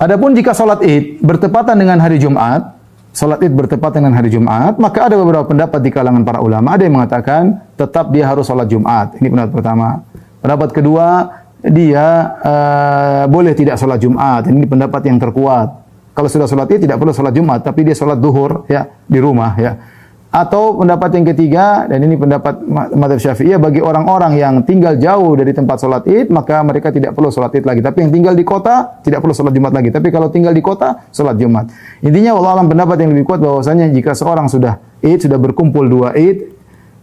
Adapun jika salat Id bertepatan dengan hari Jumat, salat Id bertepatan dengan hari Jumat, maka ada beberapa pendapat di kalangan para ulama. Ada yang mengatakan tetap dia harus salat Jumat. Ini pendapat pertama. Pendapat kedua, dia boleh tidak salat Jumat. Ini pendapat yang terkuat. Kalau sudah salat Id tidak perlu salat Jumat, tapi dia salat duhur ya di rumah ya. Atau pendapat yang ketiga, dan ini pendapat mazhab Syafi'iyah, bagi orang-orang yang tinggal jauh dari tempat salat Id, maka mereka tidak perlu salat Id lagi. Tapi yang tinggal di kota tidak perlu salat Jumat lagi. Tapi kalau tinggal di kota, salat Jumat. Intinya wallahu alam, pendapat yang lebih kuat bahwasanya jika seorang sudah Id, sudah berkumpul dua Id,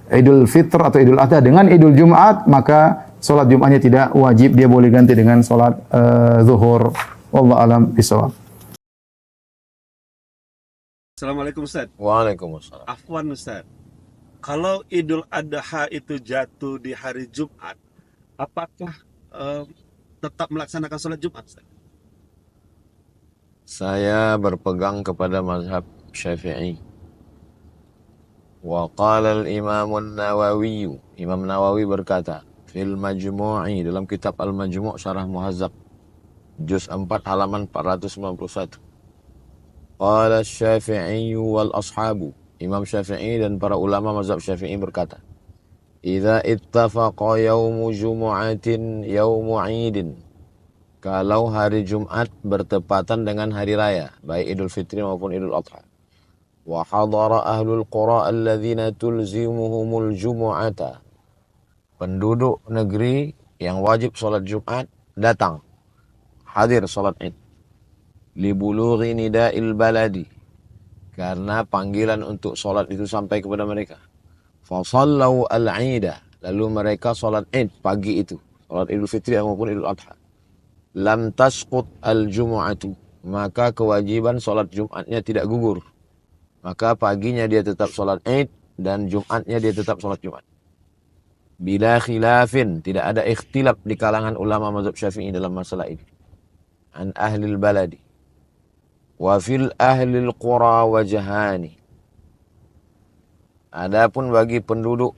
Idul Fitr atau Idul Adha dengan Idul Jumat, maka salat Jumatnya tidak wajib, dia boleh ganti dengan salat zuhur. Wallahu alam bishawab. Assalamualaikum Ustaz. Waalaikumsalam. Afwan Ustaz, kalau Idul Adha itu jatuh di hari Jumat, apakah tetap melaksanakan sholat Jumat Ustaz? Saya berpegang kepada mazhab Syafi'i. Wa qala al-Imam an-Nawawi, Imam Nawawi berkata, fil Majmu'i, dalam kitab Al-Majmu' Syarah Muhazzab, juz 4 halaman 491. Qala Syafi'i wal ashabu, Imam Syafi'i dan para ulama mazhab Syafi'i berkata, idza ittafaqa yaumu jumu'atin yaumu 'idin, kalau hari Jumat bertepatan dengan hari raya, baik Idul Fitri maupun Idul Adha, wa hadara ahlul qura alladzina tulzimuhumul jumu'ata, penduduk negeri yang wajib salat Jumat datang hadir salat Id, libulughi nida'il baladi, karena panggilan untuk salat itu sampai kepada mereka. Fasallau al-'ida, lalu mereka salat Id pagi itu, salat Idul Fitri maupun Idul Adha. Lam tasqut al-jumu'atu, maka kewajiban salat Jumatnya tidak gugur. Maka paginya dia tetap salat Id dan Jumatnya dia tetap salat Jumat. Bila khilafin, tidak ada ikhtilaf di kalangan ulama mazhab Syafi'i dalam masalah ini. An ahlil baladi wa fil ahlil qura wajhani. Adapun bagi penduduk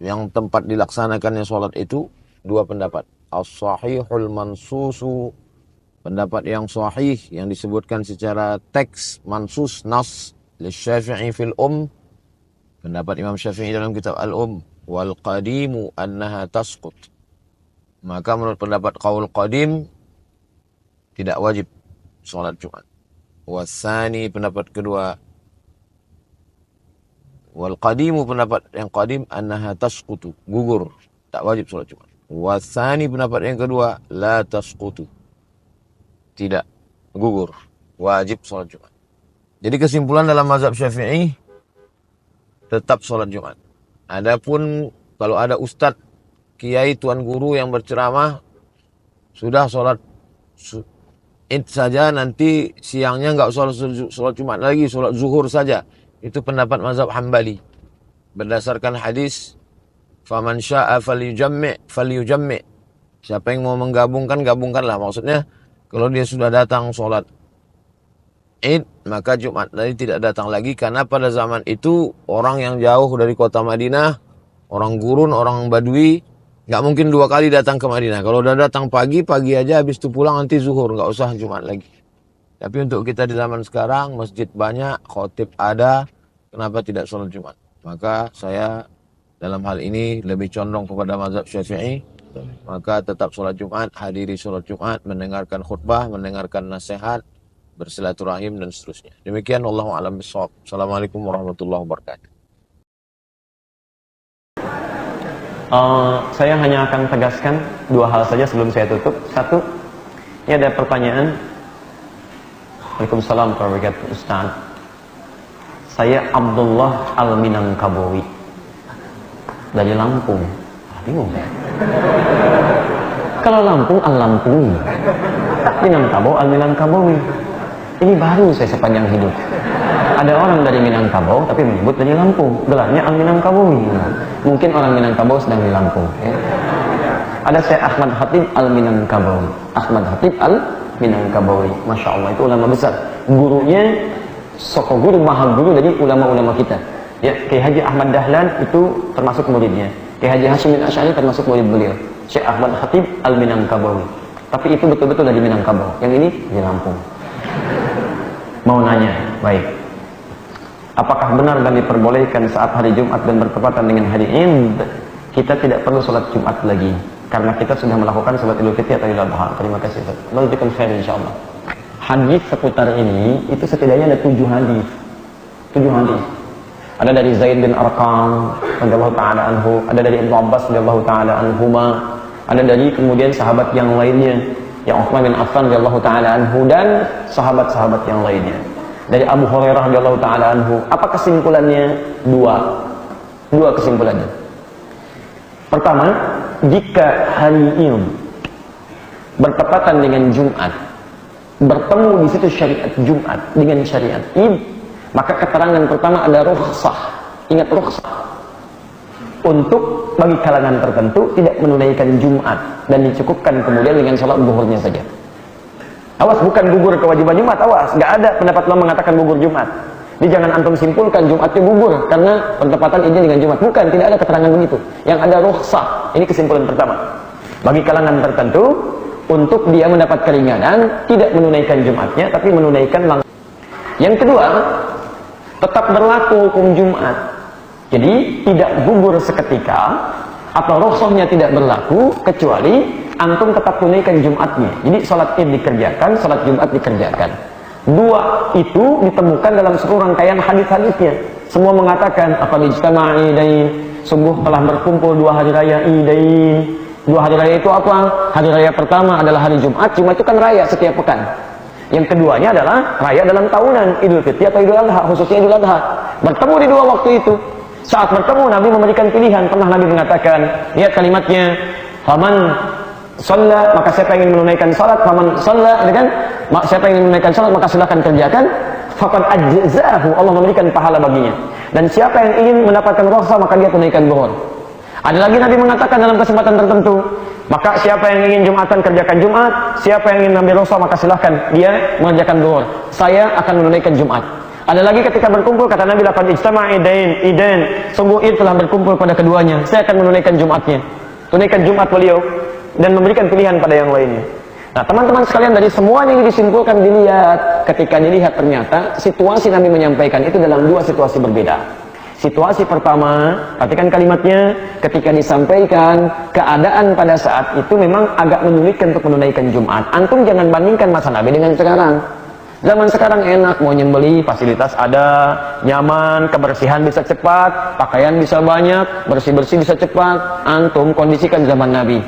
yang tempat dilaksanakannya salat itu dua pendapat. As-sahihul mansusu, pendapat yang sahih yang disebutkan secara teks mansus nas li Syafi'i fil pendapat Imam Syafi'i dalam kitab Al wal qadimu annaha tasqut. Maka menurut pendapat qaul qadim tidak wajib salat Jumat. Wasani, pendapat kedua, wal qadimu, pendapat yang qadim, annaha tasqutu, gugur, tak wajib salat Jumat. Wasani, pendapat yang kedua, la tasqutu, tidak gugur, wajib salat Jumat. Jadi kesimpulan dalam mazhab Syafi'i tetap salat Jumat. Adapun kalau ada ustadz, kiai, tuan guru yang berceramah sudah salat Id saja, nanti siangnya nggak sholat Jumat lagi, sholat zuhur saja. Itu pendapat mazhab Hambali. Berdasarkan hadis, faman sya'a falyujammi'. Siapa yang mau menggabungkan, gabungkanlah. Maksudnya, kalau dia sudah datang sholat Id, maka Jumat tadi tidak datang lagi. Karena pada zaman itu, orang yang jauh dari kota Madinah, orang gurun, orang badui, nggak mungkin dua kali datang ke Madinah. Kalau udah datang pagi aja, habis itu pulang nanti zuhur, nggak usah Jumat lagi. Tapi untuk kita di zaman sekarang, masjid banyak, khotib ada, kenapa tidak sholat Jumat? Maka saya dalam hal ini lebih condong kepada mazhab Syafi'i. Maka tetap sholat Jumat, hadiri sholat Jumat, mendengarkan khutbah, mendengarkan nasihat, bersilaturahim dan seterusnya. Demikian, wallahu a'lam bishawab. Assalamualaikum warahmatullahi wabarakatuh. Saya hanya akan tegaskan dua hal saja sebelum saya tutup. Satu, ini ada pertanyaan. Waalaikumsalam warahmatullahi wabarakatuh, Ustaz. Saya Abdullah Al-Minangkabawi dari Lampung. Bingung saya. Kalau Lampung, Al-Lampungi. Minangkabau, Al-Minangkabawi. Ini baru saya sepanjang hidup. Ada orang dari Minangkabau tapi menyebut dari Lampung, gelarnya Al-Minangkabawi. Mungkin orang Minangkabau sedang di Lampung ya. Ada saya Ahmad Khatib Al-Minangkabawi. Ahmad Khatib Al-Minangkabawi, Masya Allah, itu ulama besar. Gurunya soko guru, maha guru dari ulama-ulama kita ya. Kiai Haji Ahmad Dahlan itu termasuk muridnya. Kiai Haji Hashim bin Asy'ari termasuk murid beliau. Syekh Ahmad Khatib Al-Minangkabawi. Tapi itu betul-betul dari Minangkabau. Yang ini di Lampung. Mau nanya, baik. Apakah benar dan diperbolehkan saat hari Jumat dan bertepatan dengan hari Id, kita tidak perlu sholat Jumat lagi? Karena kita sudah melakukan sholat Idul Fitri atau Idul Adha. Terima kasih. Allah berikan khair insyaAllah. Hadis seputar ini, itu setidaknya ada 7 hadis. 7 hadis. Ada dari Zaid bin Arqam radhiyallahu ta'ala anhu, ada dari Ibnu Abbas radhiyallahu ta'ala anhuma, ada dari kemudian sahabat yang lainnya, yang Utsman bin Affan radhiyallahu ta'ala anhu, dan sahabat-sahabat yang lainnya. Dari Abu Hurairah radhiyallahu ta'ala anhu. Apa kesimpulannya? Dua kesimpulannya. Pertama, jika hari Id bertepatan dengan Jumat, bertemu di situ syariat Jumat dengan syariat Id, maka keterangan pertama ada rukhsah. Ingat rukhsah. Untuk bagi kalangan tertentu tidak menunaikan Jumat dan dicukupkan kemudian dengan sholat zuhurnya saja. Awas, bukan gugur kewajiban Jumat, awas. Gak ada pendapat ulama mengatakan gugur Jumat. Jadi jangan antum simpulkan Jumatnya gugur karena bertepatan Idnya dengan Jumat. Bukan, tidak ada keterangan begitu. Yang ada rukhsah. Ini kesimpulan pertama. Bagi kalangan tertentu, untuk dia mendapat keringanan, tidak menunaikan Jumatnya, tapi menunaikan langsung. Yang kedua, tetap berlaku hukum Jumat. Jadi tidak gugur seketika atau rukhsahnya tidak berlaku kecuali antum tetap tunaikan Jumatnya. Jadi sholat Id dikerjakan, sholat Jumat dikerjakan. Dua itu ditemukan dalam seluruh rangkaian hadis-hadisnya. Semua mengatakan apa ijtama'a idain, sungguh telah berkumpul 2 hari raya Idain. 2 hari raya itu apa? Hari raya pertama adalah hari Jumat. Jumat itu kan raya setiap pekan. Yang keduanya adalah raya dalam tahunan, Idul Fitri atau Idul Adha, khususnya Idul Adha. Bertemu di 2 waktu itu. Saat bertemu Nabi memberikan pilihan. Pernah Nabi mengatakan, lihat kalimatnya, faman shalla, maka siapa yang ingin menunaikan salat, faman shalla, kan? Siapa yang ingin menunaikan salat maka silakan kerjakan, faqad ajzahu, Allah memberikan pahala baginya. Dan siapa yang ingin mendapatkan rukhsah maka dia tunaikan zuhur. Ada lagi Nabi mengatakan dalam kesempatan tertentu, maka siapa yang ingin Jumatan kerjakan Jumat, siapa yang ingin ambil rukhsah maka silahkan dia mengerjakan zuhur. Saya akan menunaikan Jumat. Ada lagi ketika berkumpul kata Nabi laqad ijtama'a idain, sungguh Id telah berkumpul pada keduanya. Saya akan menunaikan Jumatnya. Tunaikan Jumat beliau dan memberikan pilihan pada yang lainnya. Nah, teman-teman sekalian, dari semuanya ini disimpulkan, dilihat, ketika dilihat ternyata situasi Nabi menyampaikan itu dalam 2 situasi berbeda. Situasi pertama, perhatikan kalimatnya, ketika disampaikan keadaan pada saat itu memang agak menyulitkan untuk menunaikan Jumat. Antum jangan bandingkan masa Nabi dengan sekarang. Zaman sekarang enak, mau nyembeli, fasilitas ada, nyaman, kebersihan bisa cepat, pakaian bisa banyak, bersih-bersih bisa cepat. Antum kondisikan zaman Nabi.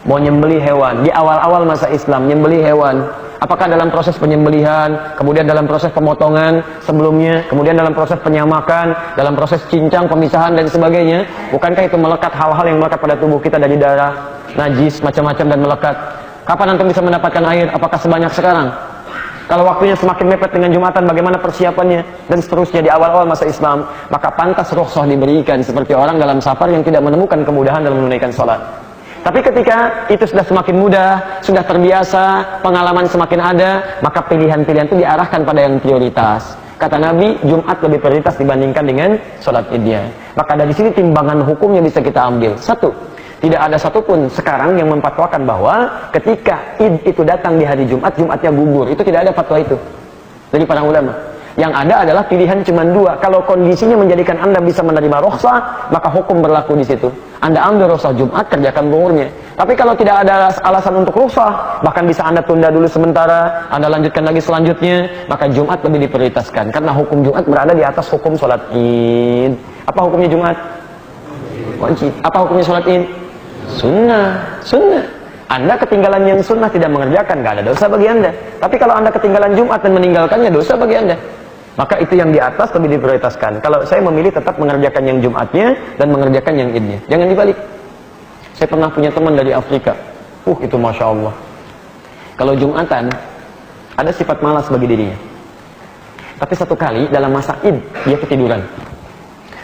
Mau nyembeli hewan, di awal-awal masa Islam, nyembeli hewan. Apakah dalam proses penyembelihan, kemudian dalam proses pemotongan sebelumnya, kemudian dalam proses penyamakan, dalam proses cincang, pemisahan, dan sebagainya. Bukankah itu melekat hal-hal yang melekat pada tubuh kita dari darah, najis, macam-macam dan melekat. Kapan antum bisa mendapatkan air? Apakah sebanyak sekarang? Kalau waktunya semakin mepet dengan Jumatan, bagaimana persiapannya? Dan seterusnya di awal-awal masa Islam, maka pantas rukhsah diberikan seperti orang dalam safar yang tidak menemukan kemudahan dalam menunaikan sholat. Tapi ketika itu sudah semakin mudah, sudah terbiasa, pengalaman semakin ada, maka pilihan-pilihan itu diarahkan pada yang prioritas. Kata Nabi, Jumat lebih prioritas dibandingkan dengan sholat Idnya. Maka dari sini timbangan hukumnya bisa kita ambil. 1. Tidak ada satupun sekarang yang memfatwakan bahwa ketika Id itu datang di hari Jumat, Jumatnya gugur. Itu tidak ada fatwa itu dari para ulama. Yang ada adalah pilihan cuma 2. Kalau kondisinya menjadikan Anda bisa menerima rukhsah, maka hukum berlaku di situ. Anda ambil rukhsah Jumat, kerjakan zuhurnya. Tapi kalau tidak ada alasan untuk rukhsah, bahkan bisa Anda tunda dulu sementara, Anda lanjutkan lagi selanjutnya, maka Jumat lebih diprioritaskan. Karena hukum Jumat berada di atas hukum sholat Id. Apa hukumnya Jumat? Wajib. Apa hukumnya sholat Id? Sunnah. Sunnah. Anda ketinggalan yang sunnah tidak mengerjakan, gak ada dosa bagi Anda. Tapi kalau Anda ketinggalan Jumat dan meninggalkannya, dosa bagi Anda. Maka itu yang di atas lebih diprioritaskan. Kalau saya memilih tetap mengerjakan yang Jumatnya dan mengerjakan yang Idnya. Jangan dibalik. Saya pernah punya teman dari Afrika. Itu Masya Allah. Kalau Jumatan, ada sifat malas bagi dirinya. Tapi satu kali dalam masa Id, dia ketiduran.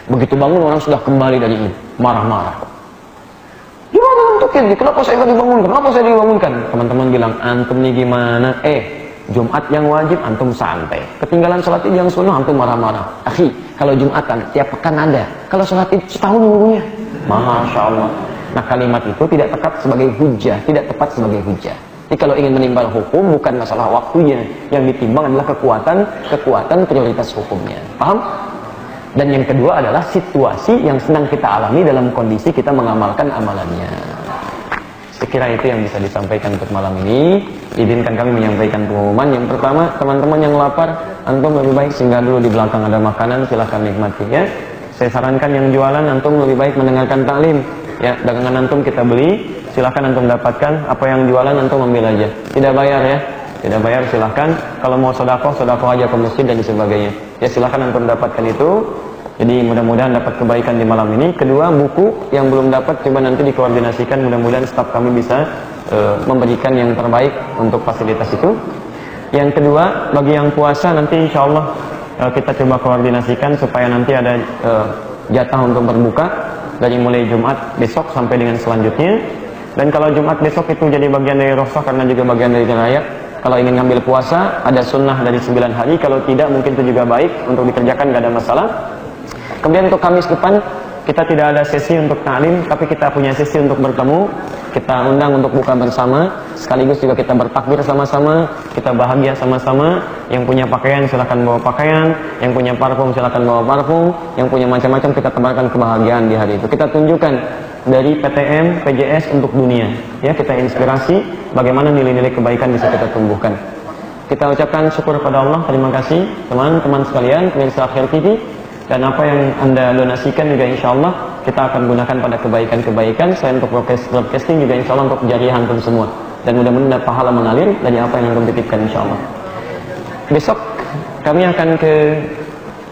Begitu bangun orang sudah kembali dari Id. Marah-marah. Gimana untuk Id? Kenapa saya nggak dibangunkan? Kenapa saya dibangunkan? Teman-teman bilang, antum nih gimana? Jumat yang wajib antum santai. Ketinggalan sholat Id yang sunnah antum marah-marah. Akhi, kalau Jumatan tiap pekan ada. Kalau sholat Id setahun nunggunya. Masya Allah. Nah, kalimat itu tidak tepat sebagai hujah, tidak tepat sebagai hujah. Jadi kalau ingin menimbang hukum, bukan masalah waktunya, yang ditimbang adalah kekuatan prioritas hukumnya. Paham? Dan yang kedua adalah situasi yang sedang kita alami dalam kondisi kita mengamalkan amalannya. Sekira itu yang bisa disampaikan untuk malam ini. Izinkan kami menyampaikan pengumuman. Yang pertama, teman-teman yang lapar, antum lebih baik singgah dulu di belakang, ada makanan, silahkan nikmati ya. Saya sarankan yang jualan, antum lebih baik mendengarkan taklim ya. Dagangan antum kita beli, silahkan antum dapatkan. Apa yang jualan antum ambil aja, tidak bayar ya, tidak bayar, silahkan. Kalau mau sodakoh aja ke masjid dan sebagainya ya, silahkan antum dapatkan itu. Jadi mudah-mudahan dapat kebaikan di malam ini. Kedua, buku yang belum dapat coba nanti dikoordinasikan, mudah-mudahan staf kami bisa memberikan yang terbaik untuk fasilitas itu. Yang kedua, bagi yang puasa nanti insya Allah kita coba koordinasikan supaya nanti ada jatah untuk berbuka dari mulai Jumat besok sampai dengan selanjutnya. Dan kalau Jumat besok itu jadi bagian dari Rafah karena juga bagian dari raya. Kalau ingin ngambil puasa ada sunnah dari 9 hari, kalau tidak mungkin itu juga baik untuk dikerjakan, gak ada masalah. Kemudian untuk Kamis depan kita tidak ada sesi untuk taklim, tapi kita punya sesi untuk bertemu. Kita undang untuk buka bersama, sekaligus juga kita bertakbir sama-sama, kita bahagia sama-sama. Yang punya pakaian silakan bawa pakaian, yang punya parfum silakan bawa parfum, yang punya macam-macam kita tebarkan kebahagiaan di hari itu. Kita tunjukkan dari PTM, PJS untuk dunia. Ya, kita inspirasi bagaimana nilai-nilai kebaikan bisa kita tumbuhkan. Kita ucapkan syukur pada Allah, terima kasih teman-teman sekalian pemirsa Akhir TV. Dan apa yang Anda donasikan juga insya Allah kita akan gunakan pada kebaikan-kebaikan. Selain untuk broadcasting juga insya Allah untuk jariah antum semua. Dan mudah-mudahan ada pahala mengalir dari apa yang antum titipkan insya Allah. Besok kami akan ke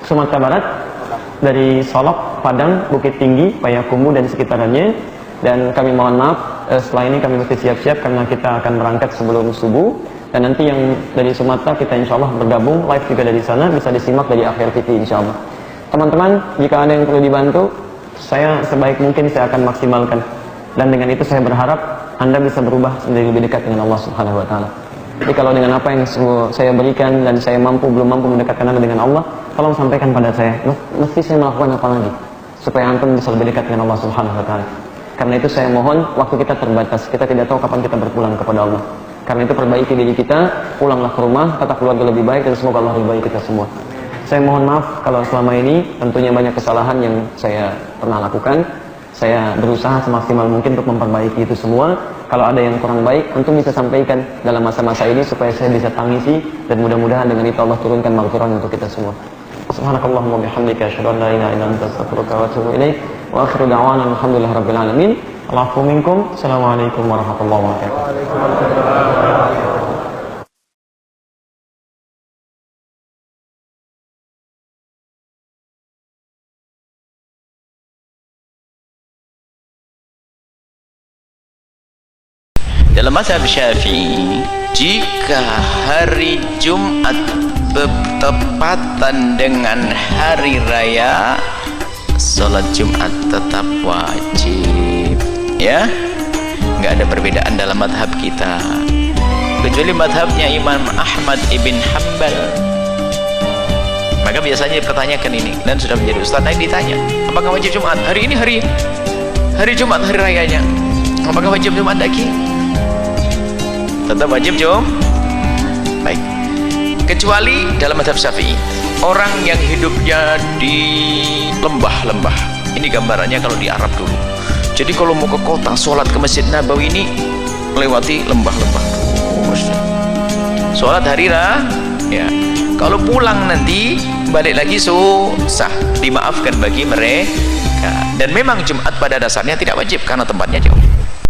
Sumatera Barat, dari Solok, Padang, Bukit Tinggi, Payakumbuh dan sekitarnya. Dan kami mohon maaf, setelah ini kami mesti siap-siap karena kita akan berangkat sebelum subuh. Dan nanti yang dari Sumatera kita insya Allah bergabung live juga dari sana, bisa disimak dari Akhir TV insya Allah. Teman-teman, jika ada yang perlu dibantu, saya sebaik mungkin saya akan maksimalkan. Dan dengan itu saya berharap Anda bisa berubah menjadi lebih dekat dengan Allah Subhanahu wa taala. Jadi kalau dengan apa yang saya berikan dan saya belum mampu mendekatkan Anda dengan Allah, tolong sampaikan pada saya. Mesti saya melakukan apa lagi supaya antum bisa lebih dekat dengan Allah Subhanahu wa taala. Karena itu saya mohon, waktu kita terbatas. Kita tidak tahu kapan kita berpulang kepada Allah. Karena itu perbaiki diri kita, pulanglah ke rumah, tata keluarga lebih baik, dan semoga Allah ridhai kita semua. Saya mohon maaf kalau selama ini tentunya banyak kesalahan yang saya pernah lakukan. Saya berusaha semaksimal mungkin untuk memperbaiki itu semua. Kalau ada yang kurang baik, antum bisa sampaikan dalam masa-masa ini supaya saya bisa tangisi, dan mudah-mudahan dengan itu Allah turunkan maghfirah untuk kita semua. Subhanakallahumma bihamdika asyhadu an la ilaha illa anta astaghfiruka wa atubu ilaik. Wa akhiru da'wana alhamdulillahirabbil alamin. Allahu minkum. Assalamualaikum warahmatullahi wabarakatuh. Dalam mazhab Syafi'i, jika hari Jumat bertepatan dengan hari raya, sholat Jumat tetap wajib. Ya, nggak ada perbedaan dalam mazhab kita, kecuali mazhabnya Imam Ahmad ibn Hanbal. Maka biasanya dipertanyakan ini, dan sudah menjadi ustaz naik ditanya, apakah wajib Jumat? Hari ini hari Jumat, hari rayanya, apakah wajib Jumat lagi? Tetap wajib baik, kecuali dalam mazhab Syafi'i, orang yang hidupnya di lembah-lembah. Ini gambarannya kalau di Arab dulu. Jadi kalau mau ke kota, sholat ke Masjid Nabawi ini melewati lembah-lembah. Sholat hari ya. Kalau pulang nanti balik lagi susah, dimaafkan bagi mereka. Dan memang Jumat pada dasarnya tidak wajib karena tempatnya jauh.